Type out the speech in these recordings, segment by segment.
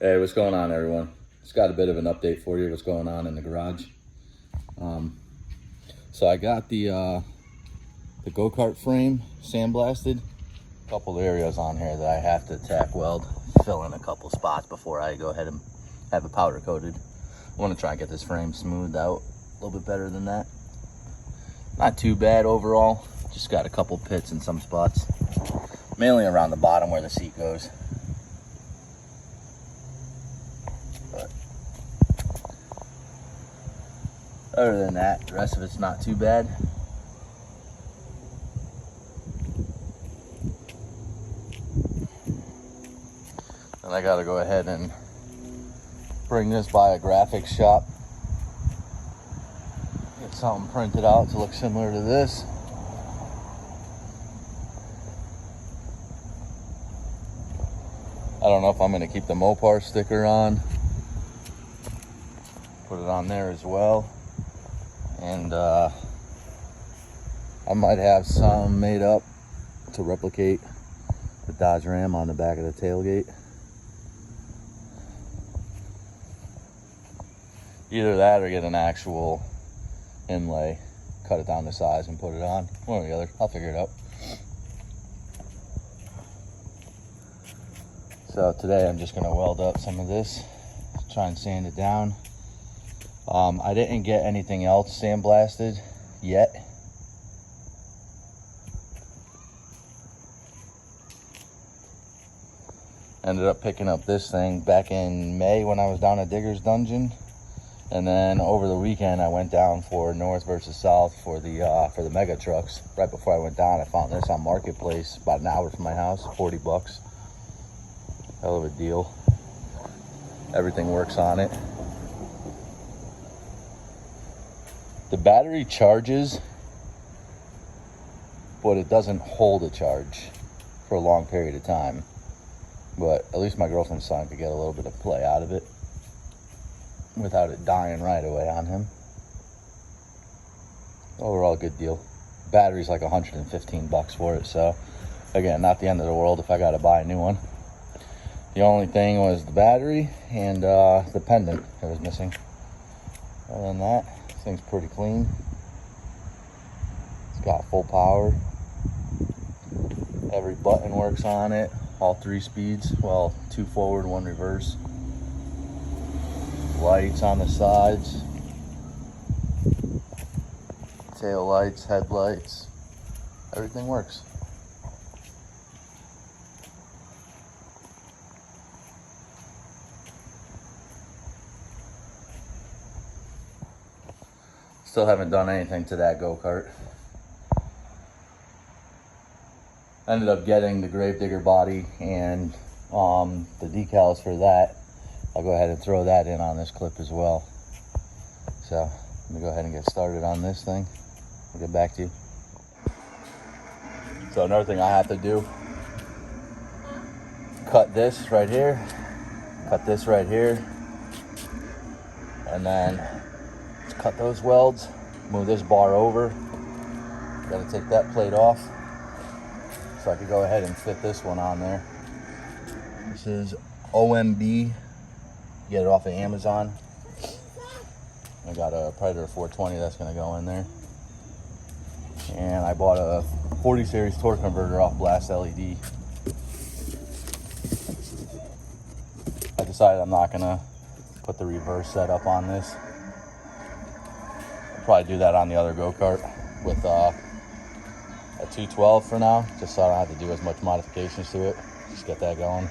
Hey, what's going on, everyone? Just got a bit of an update for you. What's going on in the garage? So I got the go-kart frame sandblasted. A couple areas on here that I have to tack weld, fill in a couple spots before I go ahead and have it powder coated. I want to try and get this frame smoothed out a little bit better than that. Not too bad overall. Just got a couple pits in some spots, mainly around the bottom where the seat goes. Other than that, the rest of it's not too bad. And I gotta go ahead and bring this by a graphics shop. Get something printed out to look similar to this. I don't know if I'm gonna keep the Mopar sticker on. Put it on there as well. And I might have some made up to replicate the Dodge Ram on the back of the tailgate. Either that or get an actual inlay, cut it down to size and put it on. One or the other, I'll figure it out. So today I'm just gonna weld up some of this, try and sand it down. I didn't get anything else sandblasted yet. Ended up picking up this thing back in May when I was down at Digger's Dungeon. And then over the weekend I went down for North versus South for the mega trucks. Right before I went down, I found this on Marketplace about an hour from my house, 40 bucks. Hell of a deal. Everything works on it. The battery charges, but it doesn't hold a charge for a long period of time. But at least my girlfriend's son could get a little bit of play out of it without it dying right away on him. Overall, good deal. Battery's like 115 bucks for it, so again, not the end of the world if I gotta buy a new one. The only thing was the battery and the pendant that was missing. Other than that, this thing's pretty clean. It's got full power. Every button works on it. All 3 speeds. Well, 2 forward, 1 reverse. Lights on the sides. Tail lights, headlights. Everything works. Still haven't done anything to that go-kart. Ended up getting the Gravedigger body and the decals for that. I'll go ahead and throw that in on this clip as well. So let me go ahead and get started on this thing. I'll get back to you. So another thing I have to do, cut this right here, cut this right here, and then cut those welds, move this bar over. Gotta take that plate off so I could go ahead and fit this one on there. This is OMB, get it off of Amazon. I got a Predator 420 that's gonna go in there. And I bought a 40 series torque converter off Blast LED. I decided I'm not gonna put the reverse setup on this. Probably do that on the other go-kart with a 212 for now, just so I don't have to do as much modifications to it. Just get that going.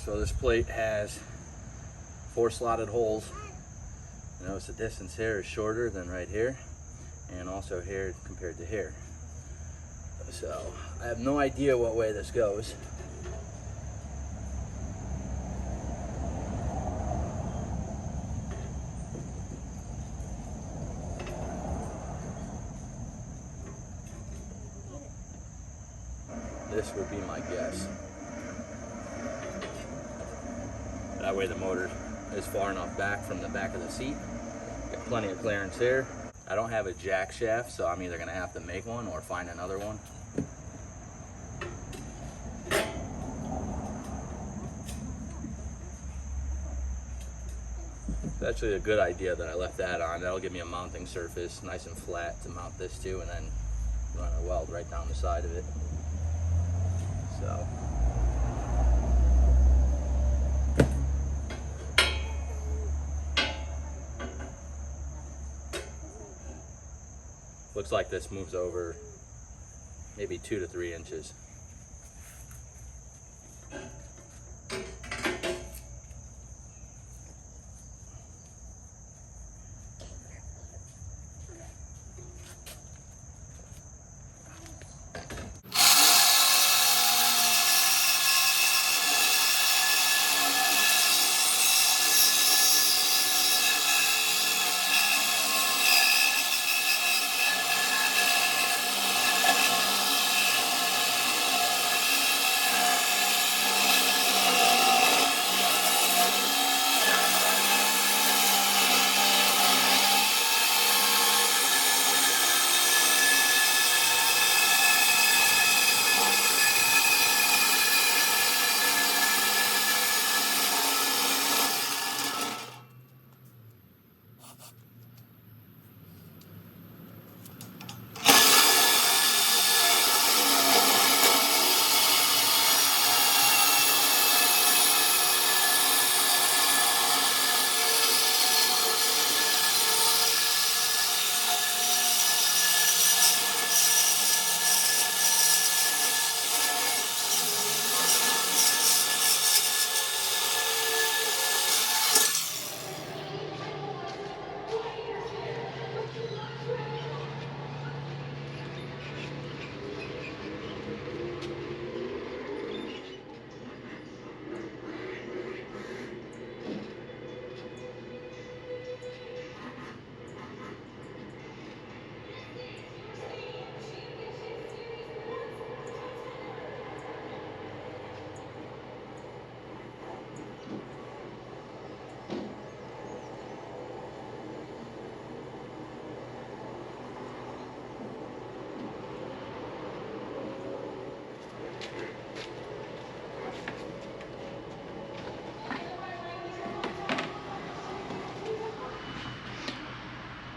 So this plate has 4 slotted holes. Notice the distance here is shorter than right here, and also here compared to here. So I have no idea what way this goes. This would be my guess. That way the motor is far enough back from the back of the seat. Got plenty of clearance here. I don't have a jack shaft, so I'm either gonna have to make one or find another one. It's actually a good idea that I left that on. That'll give me a mounting surface, nice and flat to mount this to, and then run a weld right down the side of it. So. Looks like this moves over maybe 2 to 3 inches.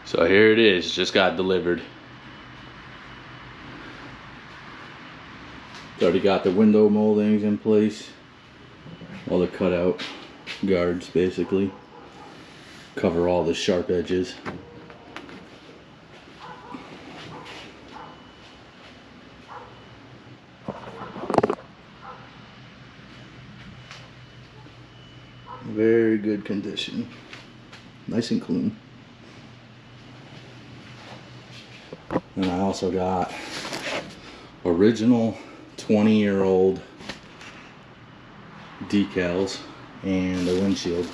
So here it is, just got delivered. It's already got the window moldings in place. All the cutout guards basically. Cover all the sharp edges. Very good condition. Nice and clean. And I also got original 20-year-old decals and a windshield.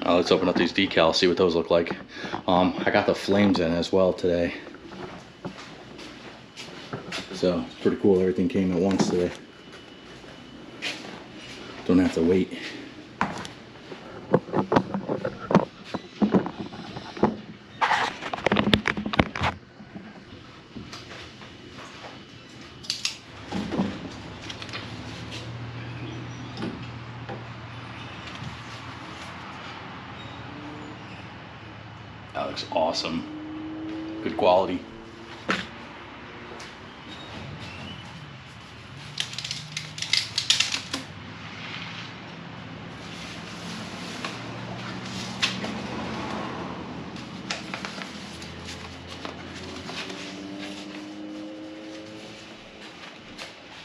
Let's open up these decals, see what those look like. I got the flames in as well today. So, pretty cool, everything came at once today. Don't have to wait. looks awesome. Good quality.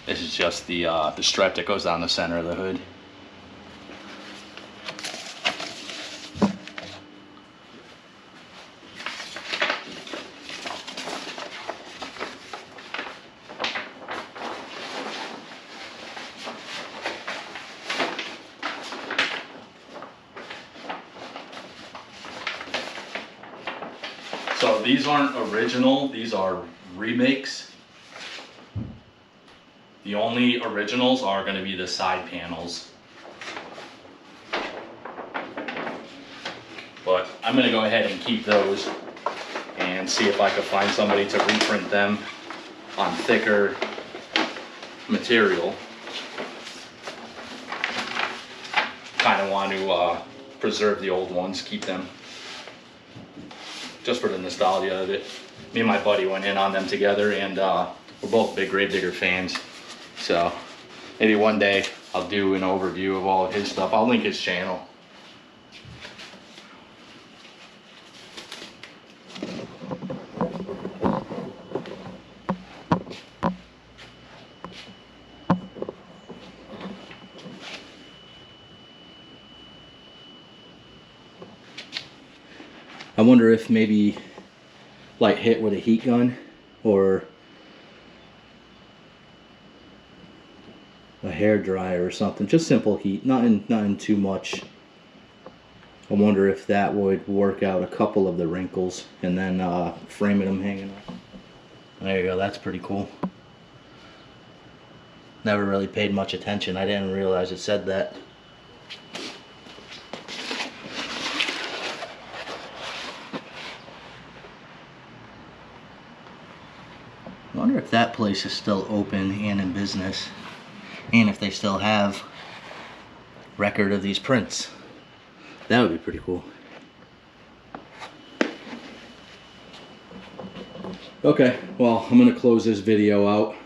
This is just the strip that goes down the center of the hood. So these aren't original, these are remakes. The only originals are going to be the side panels. But I'm going to go ahead and keep those and see if I can find somebody to reprint them on thicker material. Kind of want to preserve the old ones, keep them just for the nostalgia of it. Me and my buddy went in on them together, and we're both big Gravedigger fans. So maybe one day I'll do an overview of all of his stuff. I'll link his channel. I wonder if maybe like hit with a heat gun or a hair dryer or something, just simple heat, not in too much. I wonder if that would work out a couple of the wrinkles, and then framing them hanging up. There you go, that's pretty cool. Never really paid much attention. I didn't realize it said that. I wonder if that place is still open and in business, and if they still have record of these prints. That would be pretty cool. Okay, well, I'm gonna close this video out.